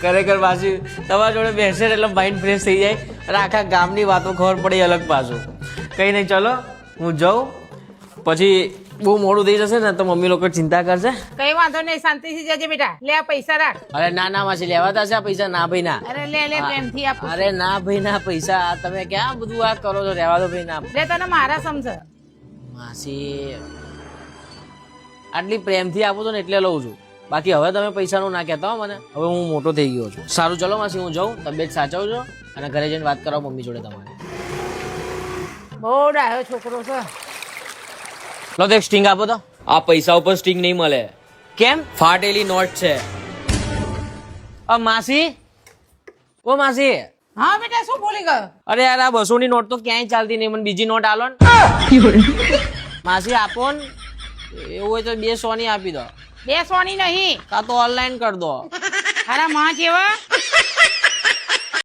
ખરેખર પાછું તમારા જોડે બેસે એટલે માઇન્ડ ફ્રેશ થઈ જાય અને આખા ગામની વાતો ખબર પડી અલગ પાછું. કંઈ નહીં, ચલો હું જાઉં, પછી બહુ મોડું થઈ જશે ને તો મમ્મી લોકો ચિંતા કરશે. કઈ વાંધો નહીં, શાંતિથી જજે બેટા. લે આ પૈસા રાખ. અરે ના ના માસી, લેવાતા છે આ પૈસા? ના ભાઈ ના. અરે લે લે, પ્રેમથી આપું. અરે ના ભાઈ ના, પૈસા તમે ક્યાં બધું આ કરો છો? રહેવા દો ભાઈ ના. લે તને મારા સમજ. માસી આટલી પ્રેમથી આપો છો ને એટલે લઉં છું, બાકી હવે તમે પૈસાનું ના કહેતા હો મને. હવે હું મોટો થઈ ગયો છું. સારું ચલો માસી, હું જાઉં, તબિયત સાચવજો અને ઘરે જઈને વાત કરાવો મમ્મી જોડે તમારે. બહુ ડાયો છોકરો છે. લો તો એક સ્ટિંગ આપો તો. આ પૈસા ઉપર સ્ટિંગ નહીં મળે. કેમ? ફાટેલી નોટ છે. માસી, ઓ માસી. હા બેટા, શું ભૂલી ગયો? અરે યાર, આ 200 ની નોટ તો ક્યાંય ચાલતી નહીં, મને બીજી નોટ આલો ને. માસી આપો ને, એવું હોય તો 200 ની આપી દો. 200 ની નહીં, કાં તો ઓનલાઈન કરી દો. અરે માં જેવા